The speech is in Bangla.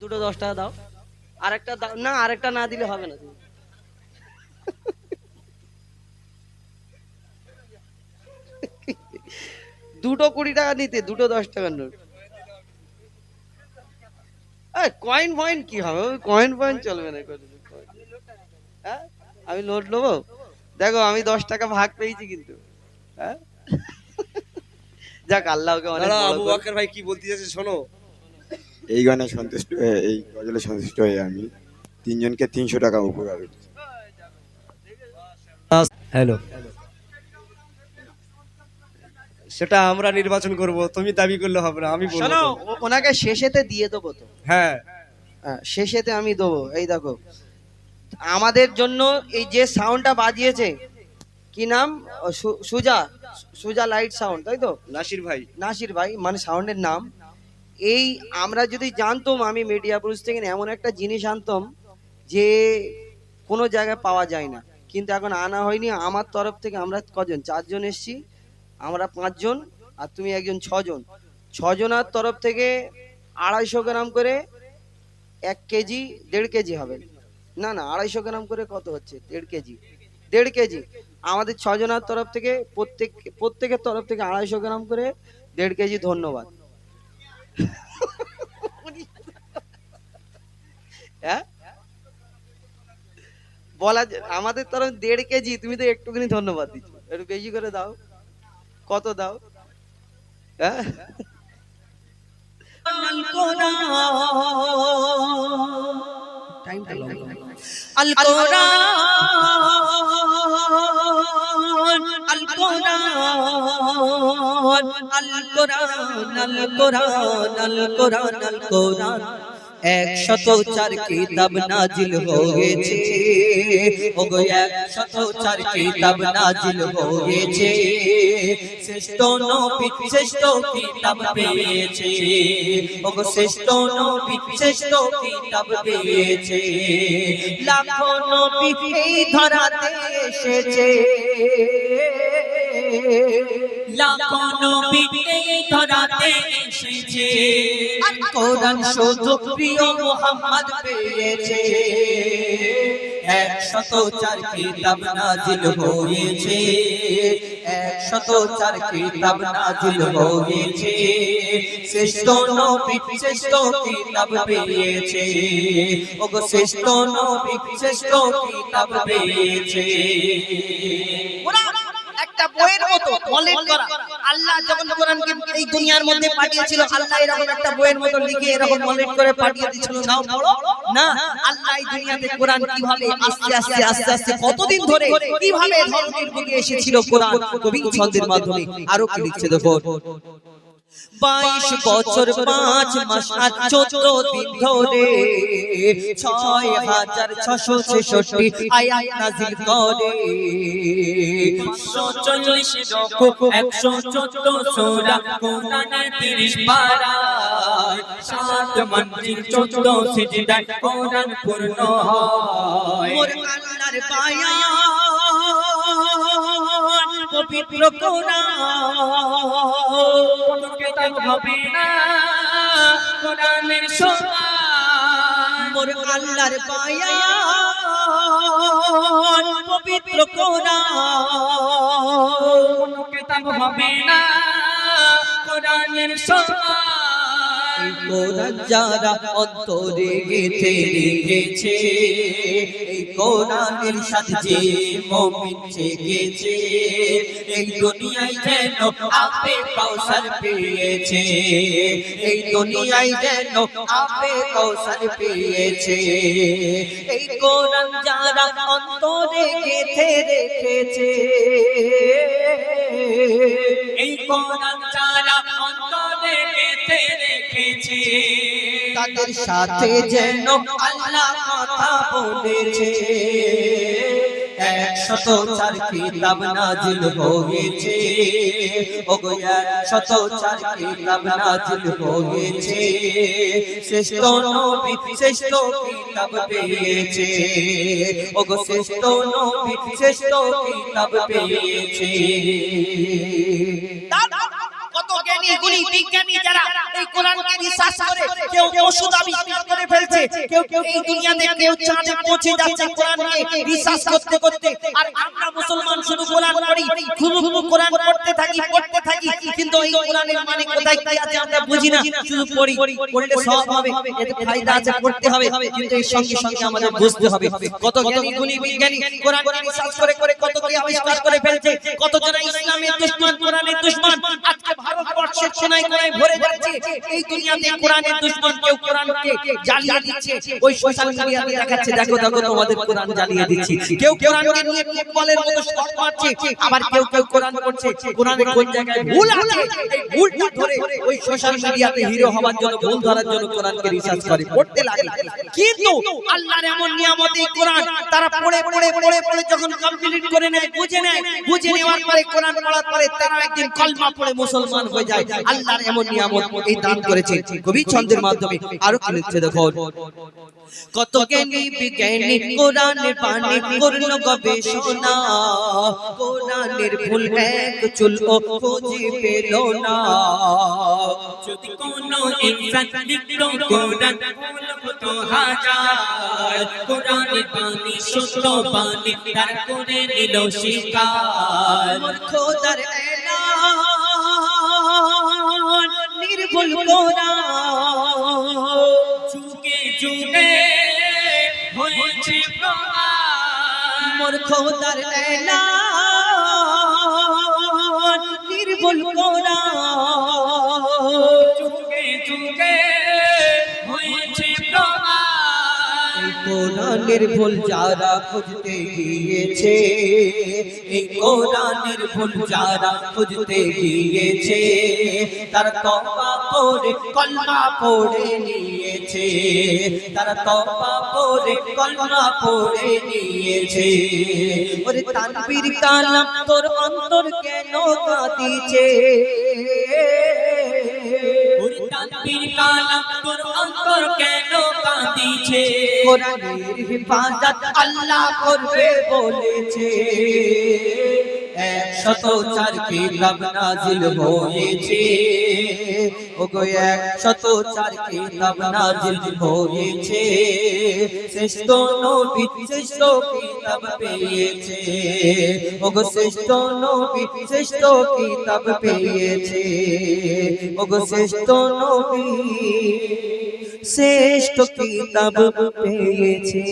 দুটো 10 টাকা দাও, আরেকটা দাও না, আরেকটা না দিলে হবে না। দুটো 20 টাকা নিতে, দুটো 10 টাকার নোট। কয়েন ফয়েন কি হবে, কয়েন ফয়েন চলবে না। হ্যাঁ, আমি নোট নেবো? দেখো আমি 10 টাকা ভাগ পেয়েছি কিন্তু। হ্যাঁ, যাক আল্লাহকে অনেক বড় আবু করে। বকর ভাই কি বলতে চাইছে শোনো। এই গানে সন্তুষ্ট হয়ে, এই গজলে সন্তুষ্ট হয়ে আমি তিনজনকে 300 টাকা উপহার দিচ্ছি। হ্যালো, সেটা আমরা নির্বাচন করব, তুমি দাবি করলে হবে না, আমি বলবো শোনো, তো। ওনাকে শেষেতে দিয়ে দেবো তো। হ্যাঁ, শেষেতে আমি দেবো। এই দেখো আমাদের জন্য এই যে সাউন্ডটা বাজিয়েছে, কি নাম? সুজা, সুজা লাইট সাউন্ড, তাই তো? নাসির ভাই। নাসির ভাই মানে সাউন্ডের নাম। এই আমরা যদি জানতাম, আমি মিডিয়া পুরুষ থেকে এমন একটা জিনিস আনতাম যে কোনো জায়গায় পাওয়া যায় না, কিন্তু এখন আনা হয়নি। আমার তরফ থেকে আমরা কজন, 4 জন এসছি, আমরা 5 জন, আর তুমি একজন, 6 জন। 6 জনের তরফ থেকে 250 গ্রাম করে, 1 কেজি 1.5 কেজি হবে না, না 250 গ্রাম করে কত হচ্ছে, 1.5 কেজি, 1.5 কেজি। আমাদের 6 জনের তরফ থেকে প্রত্যেকের তরফ থেকে 250 গ্রাম করে 1.5 কেজি। ধন্যবাদ। হ্যাঁ, বলা আমাদের তরফ 1.5 কেজি, তুমি তো একটুখানি ধন্যবাদ দিচ্ছ, একটু বেশি করে দাও। কত দাও? হ্যাঁ, টাইমটা লং। আল কোরআন, আল কোরআন, আল কোরআন, আল কোরআন, আল কোরআন, আল কোরআন 104 কিতাব নাজিল হয়েছে, ওগো 104 কিতাব নাজিল হয়েছে। শ্রেষ্ঠ নবী শ্রেষ্ঠ কিতাব পেয়েছে, ওগো শ্রেষ্ঠ নবী শ্রেষ্ঠ কিতাব পেয়েছে। লাখো নবী এই ধরাতে এসেছে, লাখো নবী এই ধরাতে এসেছে, আর কোরআন শুধু প্রিয় মুহাম্মদ পেয়েছে। 104 কিতাব নাজিল হয়েছে, 104 কিতাব নাজিল হয়েছে। শ্রেষ্ঠ নবী শ্রেষ্ঠ কিতাব পেয়েছে, ওগো শ্রেষ্ঠ নবী শ্রেষ্ঠ কিতাব পেয়েছে। একটা বইয়ের মতো মলেট করা। আল্লাহ যখন কোরআনকে এই দুনিয়ার মধ্যে পাঠিয়েছিল, আল্লাহ এরকম একটা বইয়ের মতো লিখে এরকম মলেট করে পাঠিয়ে দিয়েছিল, নাও পড়ো না। আল্লাহ এই দুনিয়াতে কোরআন কিভাবে আস্তে আস্তে আস্তে আস্তে কতদিন ধরে কিভাবে ধর্মের বুকে এসেছিল কোরআন, কবি ছন্দের মাধ্যমে আরো কি লিখছে দেখো। 22 বছর 5 মাস আর 14 দিন ধরে 6666 আয়াত নাযিল করে। 140 রকম 114 সূরা কোরআনের 30 পারা, 7 মঞ্জিল 14 সিজদায় কোরআন পূর্ণ হয়। মোর আল্লাহর বায়ান পবিত্র কোরআন, কিতাব হবে না কোরআনের সমান। মোর আল্লাহর বায়ান পবিত্র কোরআন, কিতাব হবে না কোরআনের সমান। এই কোরআন যারা অন্তরে গেঁথে রেখেছে, এই কোরআনের সাথে মুমিন জেগেছে, এই দুনিয়ায় যেন আপে কাউসার পেয়েছে, এই দুনিয়ায় যেন আপে কাউসার পেয়েছে। এই কোরআন যারা অন্তরে গেঁথে রেখেছে, এই কোরআন যারা অন্তরে গেঁথে রেখেছে, তাদের সাথে যেন আল্লাহ কথা বলেছে। 104 কিতাব নাজিল হয়েছে, ওগো 104 কিতাব নাজিল হয়েছে। শ্রেষ্ঠ নবী শ্রেষ্ঠ কিতাব পেয়েছে, ওগো শ্রেষ্ঠ নবী শ্রেষ্ঠ কিতাব পেয়েছে। কত জ্ঞানী গুণী বিজ্ঞানী যারা এই কোরআনকে রিসার্চ করে, কেউ ওষুধ আবিষ্কার করে ফেলছে, কেউ কেউ এই দুনিয়াতে কেউ চাঁদে পৌঁছে যাচ্ছে কোরআনকে রিসার্চ করতে করতে। আর আমরা মুসলমান শুধু কোরআন পড়ি, শুধু কোরআন পড়তে থাকি কিন্তু এই কোরআনের মানে কোথায় কি আছে আমরা বুঝি না, শুধু পড়ি। পড়লে সব হবে, এতে ফায়দা আছে, পড়তে হবে, কিন্তু এর সঙ্গে সঙ্গে আমাদের বুঝতে হবে। কত জ্ঞানী গুণী বিজ্ঞানী কোরআনকে রিসার্চ করে করে কত কি আবিষ্কার করে ফেলছে, কত জন ইসলামের দুশমন, কোরআনের দুশমন আজকে ভারতবর্ষের কোনায় কোনায় ভরে যাচ্ছে। এই দুনিয়াতে কোরআনের দুশমন কেউ কোরআনকে জ্বালিয়ে দিচ্ছে, ওই সোশ্যাল মিডিয়াতে দেখাচ্ছে দেখো দেখো তোমাদের কোরআন জ্বালিয়ে দিচ্ছি। কেউ কোরআনকে নিয়ে ফুটবলের মতো শট মারছে, আবার কেউ কেউ কোরআন পড়ছে, কোরআনের কোন জায়গায় ভুল আছে এই ভুলটা ধরে ওই সোশ্যাল মিডিয়াতে হিরো হওয়ার জন্য, ভুল ধরার জন্য কোরআনকে রিসার্চ করে পড়তে লাগে। কিন্তু আল্লাহর এমন নিয়ামত এই কোরআন, তারা পড়ে পড়ে পড়ে পড়ে যখন কমপ্লিট করে নেয়, বুঝে নেওয়ার পরে কোরআন পড়ার পরে তারা একদিন কলমা পড়ে মুসলমান হয়ে যায়। আল্লাহর এমন নিয়ামত এই দান করেছে কবি ছন্দের মাধ্যমে। আরো কি লিখছে দেখো, কত জ্ঞানী বিজ্ঞানী কোরআনের পানি করল গবেষণা, কোরআনের ভুল এক চুলও খুঁজে পেল না। যদি কোনো ইনসান লিখল কোরআন ভুল হতো হাজার, কোরআনের পানি সত্য পানি তার করে নিল শিকার। খোদার এলান নির্ভুল কোরআন যুগে যুগে হয়েছে প্রমাণ। মোর খোদার এলান নির্ভুল কোরআন যুগে যুগে হয়েছে প্রমাণ। কোরআনের ভুল যারা খুঁজতে গিয়েছে, এই কোরআনের ভুল যারা খুঁজতে গিয়েছে, তারা তওবা করে কলমা পড়ে নিয়েছে, তারা তওবা করে কলমা পড়ে নিয়েছে। ওরে তানবীর কালাম তোর অন্তর কেন কাঁদিছে, ওরে তানবীর কালাম তোর অন্তর কেন কাঁদিছে। কোরআনের হিফাজত আল্লাহ করবে বলেছে, 104 কিতাব নাজিল হয়েছে, ওগো 104 কিতাব নাজিল হয়েছে। শ্রেষ্ঠ নবী শ্রেষ্ঠ কিতাব পেয়েছে, ওগো শ্রেষ্ঠ নবী শ্রেষ্ঠ কিতাব পেয়েছে, ওগো শ্রেষ্ঠ নবী শ্রেষ্ঠ কিতাব পেয়েছে।